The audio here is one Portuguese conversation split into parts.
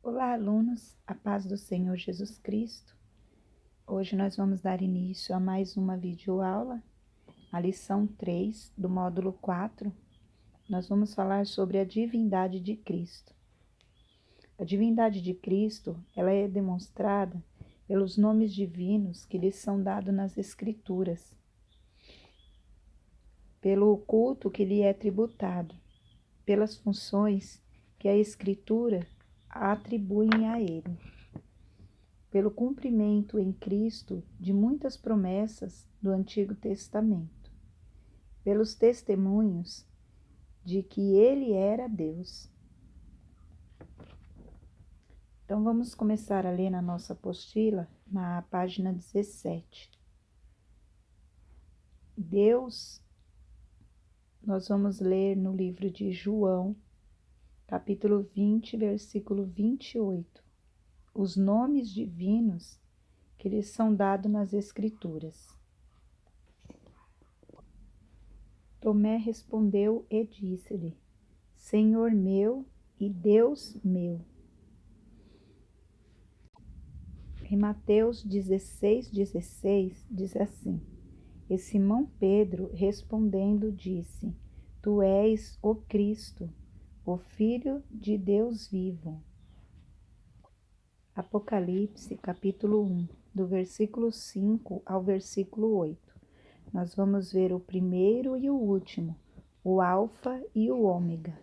Olá, alunos, a paz do Senhor Jesus Cristo. Hoje nós vamos dar início a mais uma videoaula, a lição 3 do módulo 4. Nós vamos falar sobre a divindade de Cristo. A divindade de Cristo, ela é demonstrada pelos nomes divinos que lhes são dados nas Escrituras, pelo culto que lhe é tributado, pelas funções que a Escritura atribuem a ele, pelo cumprimento em Cristo de muitas promessas do Antigo Testamento, pelos testemunhos de que ele era Deus. Então vamos começar a ler na nossa apostila, na página 17. Deus, nós vamos ler no livro de João, capítulo 20, versículo 28, os nomes divinos que lhes são dados nas Escrituras. Tomé respondeu e disse-lhe: Senhor meu e Deus meu. Em Mateus 16:16 diz assim: E Simão Pedro respondendo disse: Tu és o Cristo, o Filho de Deus vivo. Apocalipse capítulo 1, do versículo 5 ao versículo 8. Nós vamos ver o primeiro e o último, o Alfa e o Ômega.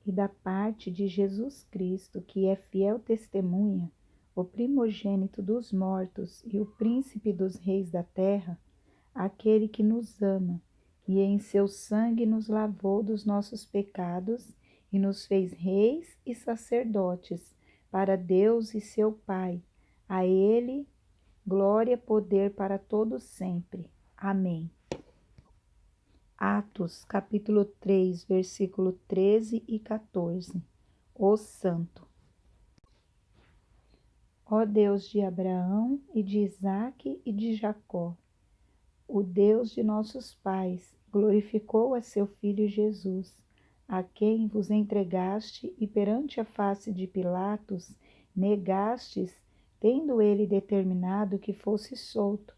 E da parte de Jesus Cristo, que é fiel testemunha, o primogênito dos mortos e o príncipe dos reis da terra, aquele que nos ama e em seu sangue nos lavou dos nossos pecados e nos fez reis e sacerdotes para Deus e seu Pai. A ele glória e poder para todos sempre. Amém. Atos, capítulo 3, versículo 13 e 14. O Santo. Ó Deus de Abraão e de Isaque e de Jacó, o Deus de nossos pais, glorificou a seu Filho Jesus, a quem vos entregaste e perante a face de Pilatos negastes, tendo ele determinado que fosse solto.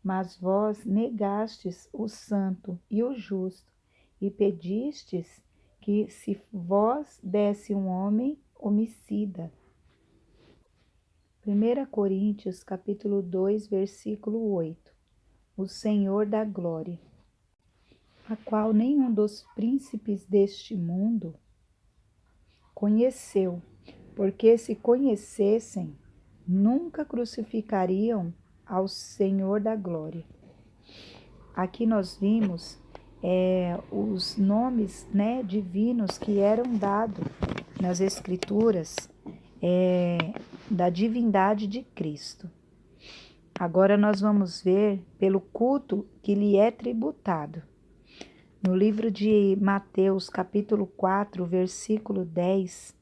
Mas vós negastes o santo e o justo, e pedistes que se vós desse um homem homicida. 1 Coríntios capítulo 2, versículo 8. O Senhor da glória, a qual nenhum dos príncipes deste mundo conheceu, porque se conhecessem, nunca crucificariam ao Senhor da glória. Aqui nós vimos os nomes divinos que eram dados nas Escrituras da divindade de Cristo. Agora nós vamos ver pelo culto que lhe é tributado. No livro de Mateus, capítulo 4, versículo 10,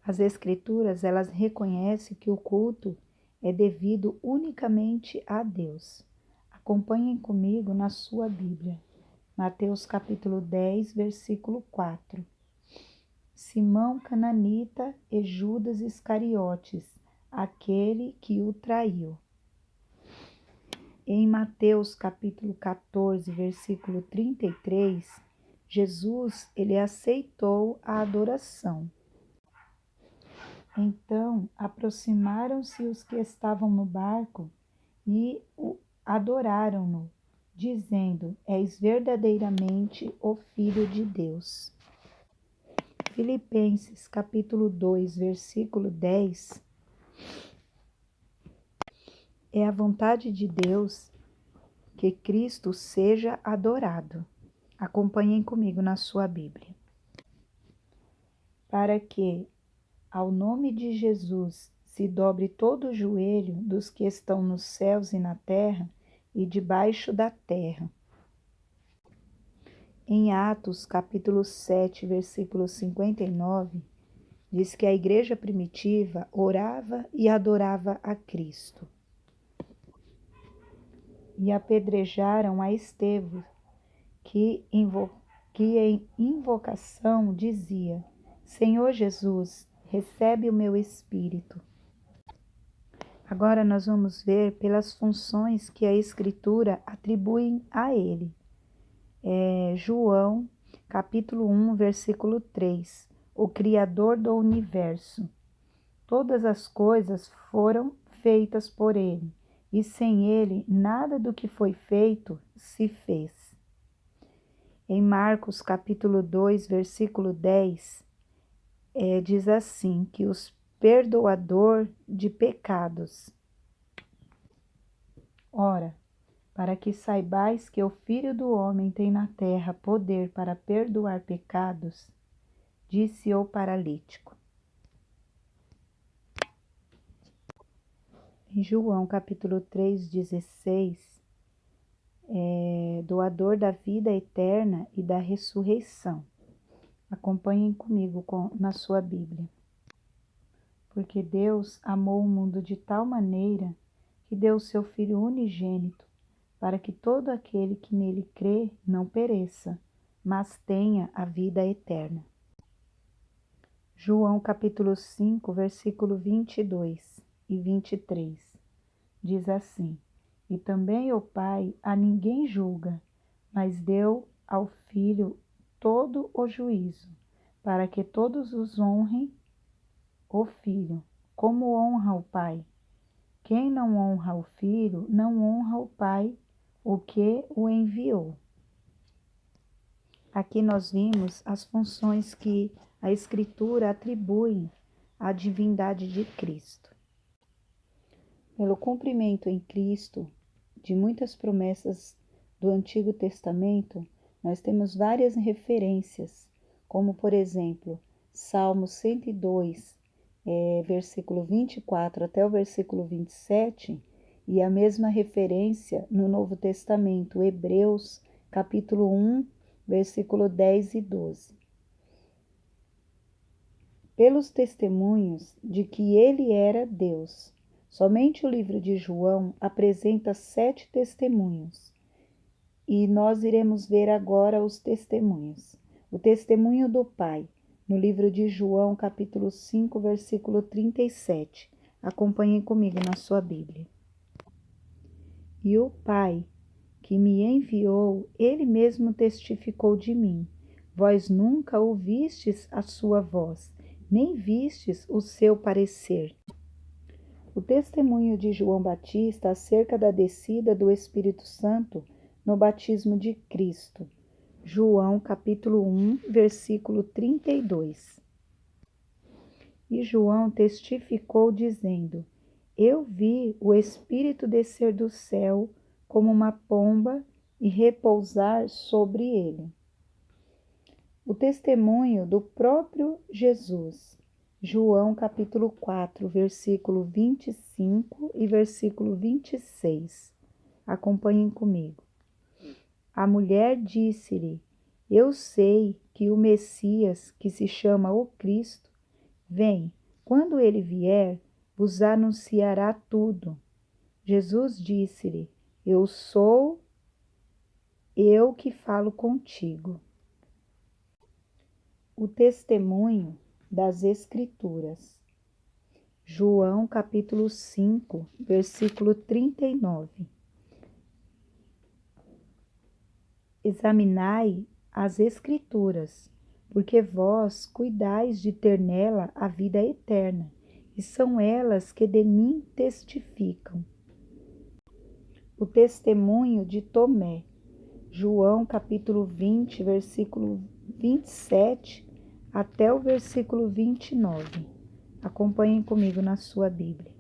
as Escrituras elas reconhecem que o culto é devido unicamente a Deus. Acompanhem comigo na sua Bíblia. Mateus capítulo 10, versículo 4. Simão Cananita e Judas Iscariotes, aquele que o traiu. Em Mateus capítulo 14, versículo 33, Jesus ele aceitou a adoração. Então aproximaram-se os que estavam no barco e o adoraram-no, dizendo: És verdadeiramente o Filho de Deus. Filipenses capítulo 2, versículo 10. É a vontade de Deus que Cristo seja adorado. Acompanhem comigo na sua Bíblia. Para que, ao nome de Jesus, se dobre todo o joelho dos que estão nos céus e na terra e debaixo da terra. Em Atos, capítulo 7, versículo 59, diz que a igreja primitiva orava e adorava a Cristo. E apedrejaram a Estevão, que em invocação dizia: Senhor Jesus, recebe o meu espírito. Agora nós vamos ver pelas funções que a Escritura atribui a ele. João, capítulo 1, versículo 3. O Criador do universo. Todas as coisas foram feitas por ele, e sem ele nada do que foi feito se fez. Em Marcos, capítulo 2, versículo 10, diz assim, que os perdoador de pecados. Ora, para que saibais que o Filho do Homem tem na terra poder para perdoar pecados, disse o paralítico. Em João capítulo 3,16, doador da vida eterna e da ressurreição. Acompanhem comigo na sua Bíblia. Porque Deus amou o mundo de tal maneira que deu o seu Filho unigênito, para que todo aquele que nele crê não pereça, mas tenha a vida eterna. João capítulo 5, versículo 22 e 23, diz assim: E também o Pai a ninguém julga, mas deu ao Filho todo o juízo, para que todos os honrem o Filho, como honra o Pai. Quem não honra o Filho, não honra o Pai, o que o enviou. Aqui nós vimos as funções que a Escritura atribui à divindade de Cristo. Pelo cumprimento em Cristo de muitas promessas do Antigo Testamento, nós temos várias referências, como por exemplo, Salmo 102, versículo 24 até o versículo 27, e a mesma referência no Novo Testamento, Hebreus, capítulo 1, versículo 10 e 12. Pelos testemunhos de que ele era Deus. Somente o livro de João apresenta 7 testemunhos, e nós iremos ver agora os testemunhos. O testemunho do Pai, no livro de João, capítulo 5, versículo 37. Acompanhem comigo na sua Bíblia. E o Pai, que me enviou, ele mesmo testificou de mim. Vós nunca ouvistes a sua voz, nem vistes o seu parecer. O testemunho de João Batista acerca da descida do Espírito Santo no batismo de Cristo. João capítulo 1, versículo 32. E João testificou dizendo: Eu vi o Espírito descer do céu como uma pomba e repousar sobre ele. O testemunho do próprio Jesus. João capítulo 4, versículo 25 e versículo 26. Acompanhem comigo. A mulher disse-lhe: Eu sei que o Messias, que se chama o Cristo, vem. Quando ele vier, vos anunciará tudo. Jesus disse-lhe: Eu sou eu que falo contigo. O testemunho das Escrituras. João capítulo 5, versículo 39. Examinai as Escrituras, porque vós cuidais de ter nela a vida eterna, e são elas que de mim testificam. O testemunho de Tomé. João capítulo 20, versículo 27 até o versículo 29. Acompanhem comigo na sua Bíblia.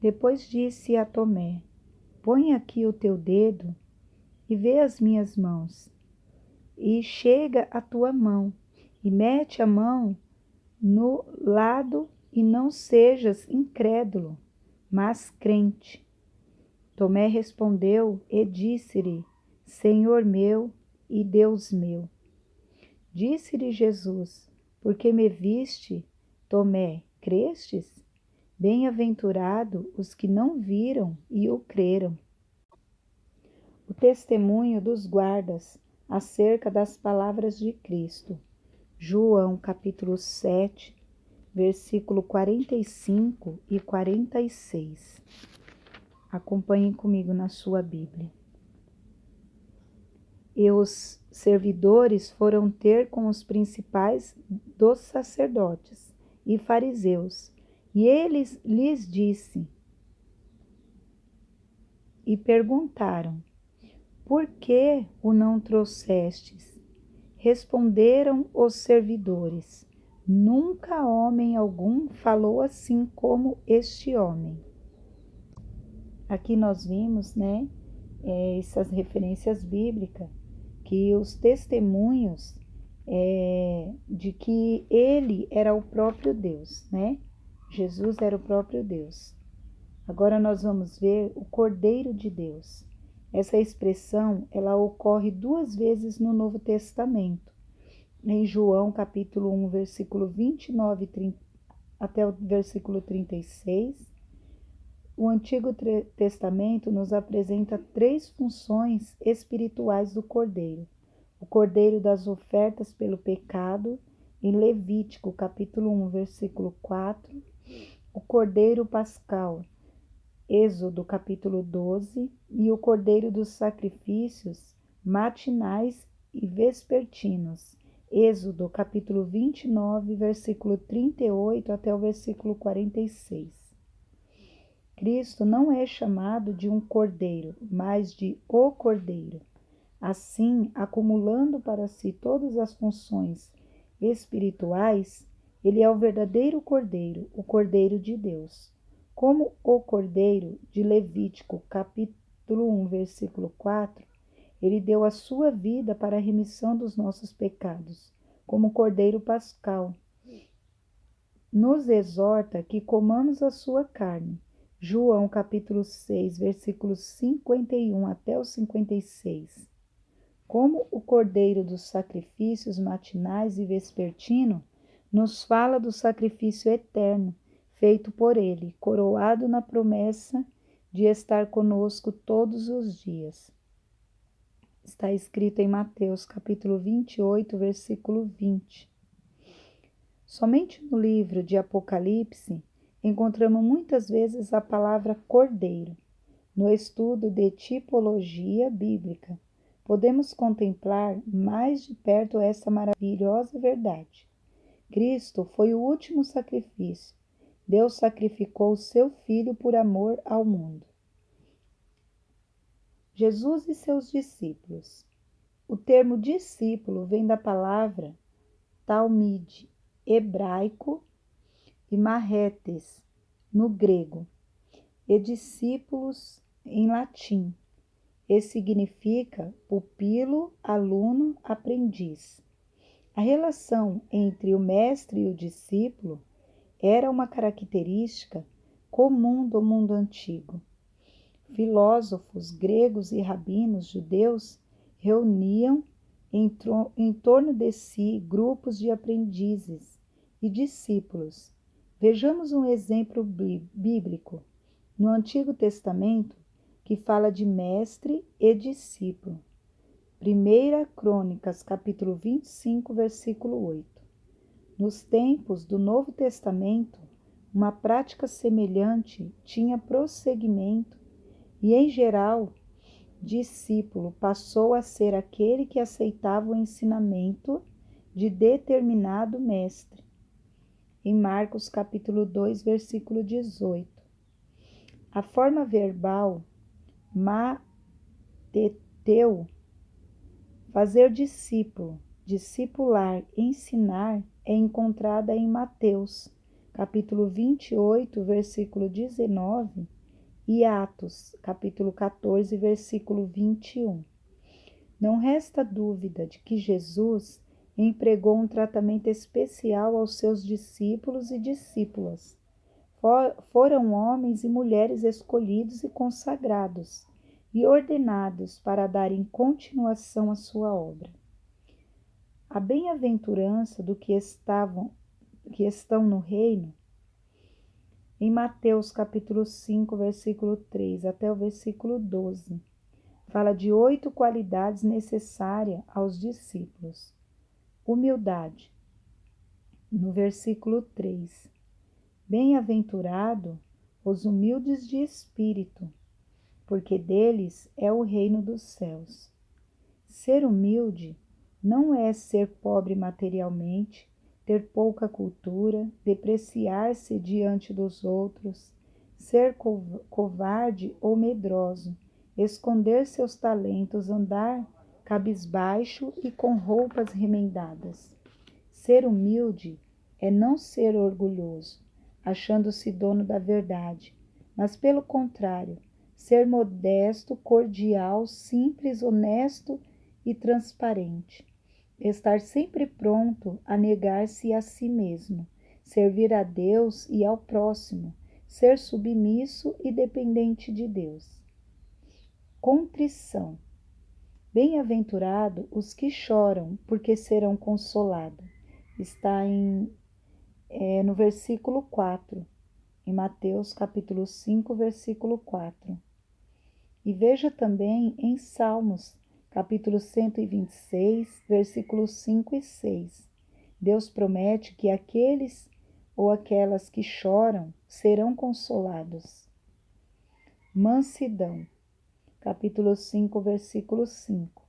Depois disse a Tomé: Põe aqui o teu dedo e vê as minhas mãos, e chega a tua mão, e mete a mão no lado, e não sejas incrédulo, mas crente. Tomé respondeu e disse-lhe: Senhor meu e Deus meu. Disse-lhe Jesus: Porque me viste, Tomé, crestes? Bem-aventurado os que não viram e o creram. O testemunho dos guardas acerca das palavras de Cristo. João capítulo 7, versículo 45 e 46. Acompanhem comigo na sua Bíblia. E os servidores foram ter com os principais dos sacerdotes e fariseus, e eles lhes disse e perguntaram: por que o não trouxestes? Responderam os servidores: nunca homem algum falou assim como este homem. Aqui nós vimos, essas referências bíblicas, que os testemunhos de que ele era o próprio Deus, Jesus era o próprio Deus. Agora nós vamos ver o Cordeiro de Deus. Essa expressão, ela ocorre 2 vezes no Novo Testamento. Em João, capítulo 1, versículo 29 até o versículo 36. O Antigo Testamento nos apresenta 3 funções espirituais do Cordeiro. O Cordeiro das ofertas pelo pecado, em Levítico, capítulo 1, versículo 4. O Cordeiro Pascal, Êxodo capítulo 12, e o Cordeiro dos sacrifícios matinais e vespertinos, Êxodo capítulo 29, versículo 38 até o versículo 46. Cristo não é chamado de um cordeiro, mas de o Cordeiro. Assim, acumulando para si todas as funções espirituais, ele é o verdadeiro Cordeiro, o Cordeiro de Deus. Como o Cordeiro de Levítico, capítulo 1, versículo 4, ele deu a sua vida para a remissão dos nossos pecados, como Cordeiro Pascal. Nos exorta que comamos a sua carne. João capítulo 6, versículos 51 até o 56. Como o Cordeiro dos sacrifícios matinais e vespertino, nos fala do sacrifício eterno, feito por ele, coroado na promessa de estar conosco todos os dias. Está escrito em Mateus capítulo 28, versículo 20. Somente no livro de Apocalipse encontramos muitas vezes a palavra cordeiro. No estudo de tipologia bíblica, podemos contemplar mais de perto essa maravilhosa verdade. Cristo foi o último sacrifício. Deus sacrificou o seu Filho por amor ao mundo. Jesus e seus discípulos. O termo discípulo vem da palavra talmide, hebraico, e marretes, no grego, e discípulos, em latim. E significa pupilo, aluno, aprendiz. A relação entre o mestre e o discípulo era uma característica comum do mundo antigo. Filósofos gregos e rabinos judeus reuniam em torno de si grupos de aprendizes e discípulos. Vejamos um exemplo bíblico no Antigo Testamento que fala de mestre e discípulo. 1 Crônicas, capítulo 25, versículo 8. Nos tempos do Novo Testamento, uma prática semelhante tinha prosseguimento e, em geral, discípulo passou a ser aquele que aceitava o ensinamento de determinado mestre. Em Marcos capítulo 2, versículo 18. A forma verbal mateteu, fazer discípulo, discipular, ensinar, é encontrada em Mateus capítulo 28, versículo 19 e Atos capítulo 14, versículo 21. Não resta dúvida de que Jesus empregou um tratamento especial aos seus discípulos e discípulas. Foram homens e mulheres escolhidos e consagrados e ordenados para darem continuação à sua obra. A bem-aventurança do que estão no reino, em Mateus capítulo 5, versículo 3 até o versículo 12, fala de 8 qualidades necessárias aos discípulos. Humildade. no versículo 3. Bem-aventurado os humildes de espírito, porque deles é o reino dos céus. Ser humilde não é ser pobre materialmente, ter pouca cultura, depreciar-se diante dos outros, ser covarde ou medroso, esconder seus talentos, andar cabisbaixo e com roupas remendadas. Ser humilde é não ser orgulhoso, achando-se dono da verdade, mas, pelo contrário, ser modesto, cordial, simples, honesto e transparente. Estar sempre pronto a negar-se a si mesmo, servir a Deus e ao próximo, ser submisso e dependente de Deus. Contrição. Bem-aventurado os que choram, porque serão consolados. Está no versículo 4, em Mateus capítulo 5, versículo 4. E veja também em Salmos, capítulo 126, versículos 5 e 6. Deus promete que aqueles ou aquelas que choram serão consolados. Mansidão, capítulo 5, versículo 5.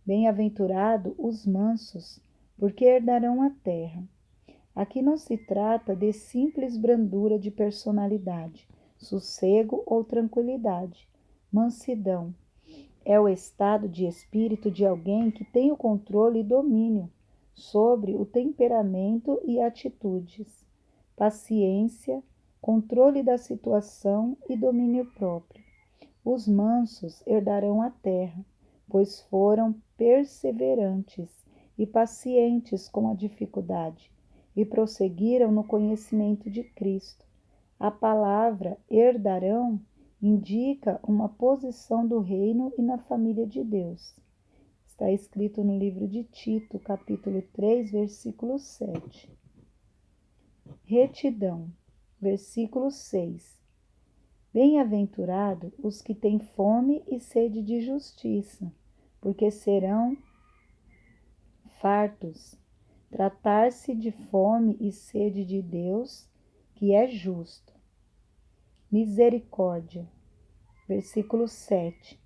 Bem-aventurado os mansos, porque herdarão a terra. Aqui não se trata de simples brandura de personalidade, sossego ou tranquilidade. Mansidão é o estado de espírito de alguém que tem o controle e domínio sobre o temperamento e atitudes, paciência, controle da situação e domínio próprio. Os mansos herdarão a terra, pois foram perseverantes e pacientes com a dificuldade e prosseguiram no conhecimento de Cristo. A palavra herdarão indica uma posição do reino e na família de Deus. Está escrito no livro de Tito, capítulo 3, versículo 7. Retidão, versículo 6. Bem-aventurado os que têm fome e sede de justiça, porque serão fartos. Tratar-se de fome e sede de Deus, que é justo. Misericórdia, versículo 7.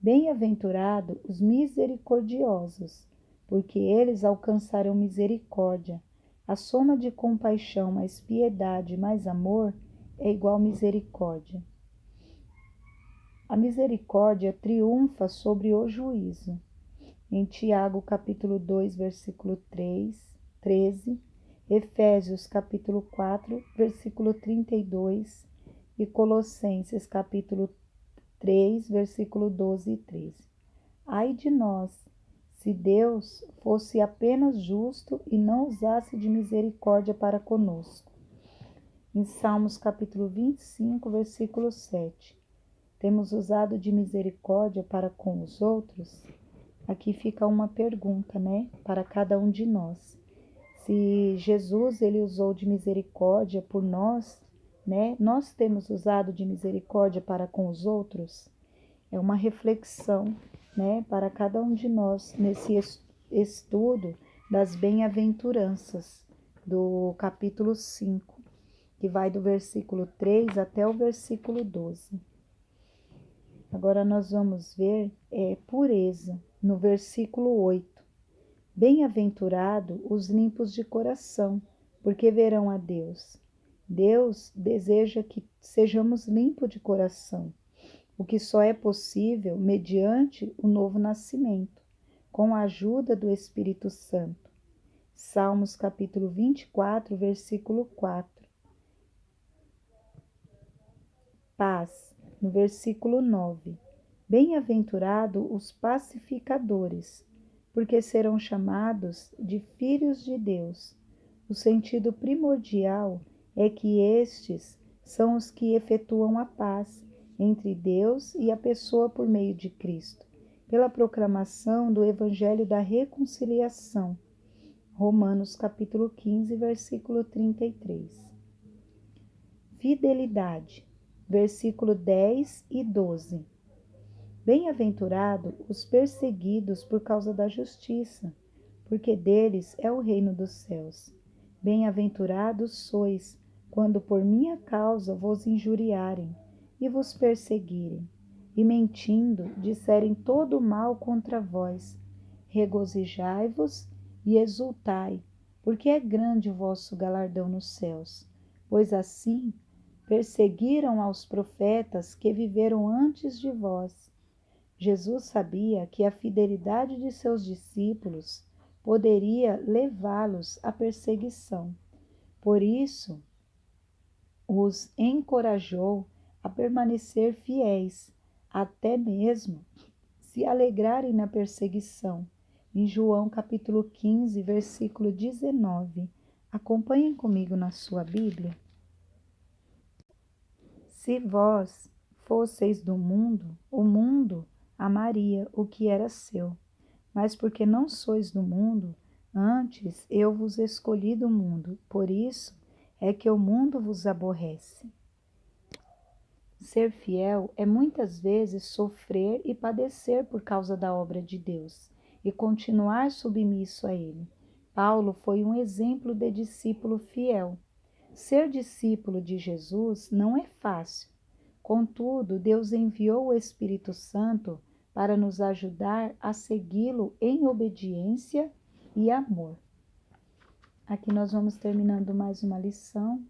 Bem-aventurado os misericordiosos, porque eles alcançarão misericórdia. A soma de compaixão mais piedade mais amor é igual misericórdia. A misericórdia triunfa sobre o juízo. Em Tiago, capítulo 2, versículo 13, Efésios, capítulo 4, versículo 32 e Colossenses, capítulo 3, versículo 12 e 13. Ai de nós, se Deus fosse apenas justo e não usasse de misericórdia para conosco. Em Salmos, capítulo 25, versículo 7. Temos usado de misericórdia para com os outros? Aqui fica uma pergunta, para cada um de nós. Se Jesus ele usou de misericórdia por nós, nós temos usado de misericórdia para com os outros? É uma reflexão, para cada um de nós nesse estudo das bem-aventuranças do capítulo 5, que vai do versículo 3 até o versículo 12. Agora nós vamos ver pureza, no versículo 8. Bem-aventurado os limpos de coração, porque verão a Deus. Deus deseja que sejamos limpos de coração, o que só é possível mediante o novo nascimento, com a ajuda do Espírito Santo. Salmos capítulo 24, versículo 4. Paz, no versículo 9. Bem-aventurado os pacificadores, porque serão chamados de filhos de Deus. O sentido primordial é que estes são os que efetuam a paz entre Deus e a pessoa por meio de Cristo, pela proclamação do Evangelho da reconciliação. Romanos capítulo 15, versículo 33. Fidelidade, versículo 10 e 12. Bem-aventurado os perseguidos por causa da justiça, porque deles é o reino dos céus. Bem-aventurados sois, quando por minha causa vos injuriarem e vos perseguirem, e mentindo disserem todo o mal contra vós. Regozijai-vos e exultai, porque é grande o vosso galardão nos céus, pois assim perseguiram aos profetas que viveram antes de vós. Jesus sabia que a fidelidade de seus discípulos poderia levá-los à perseguição. Por isso, os encorajou a permanecer fiéis, até mesmo se alegrarem na perseguição. Em João capítulo 15, versículo 19. Acompanhem comigo na sua Bíblia. Se vós fosseis do mundo, o mundo amaria o que era seu. Mas porque não sois do mundo, antes eu vos escolhi do mundo, por isso é que o mundo vos aborrece. Ser fiel é muitas vezes sofrer e padecer por causa da obra de Deus e continuar submisso a Ele. Paulo foi um exemplo de discípulo fiel. Ser discípulo de Jesus não é fácil. Contudo, Deus enviou o Espírito Santo para nos ajudar a segui-lo em obediência e amor. Aqui nós vamos terminando mais uma lição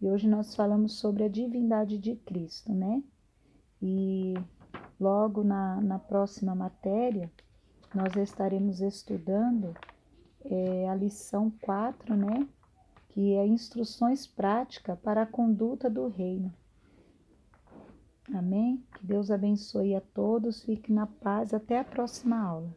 e hoje nós falamos sobre a divindade de Cristo, né? E logo na próxima matéria nós estaremos estudando a lição 4, né? Que é instruções práticas para a conduta do reino. Amém? Que Deus abençoe a todos, fique na paz, até a próxima aula.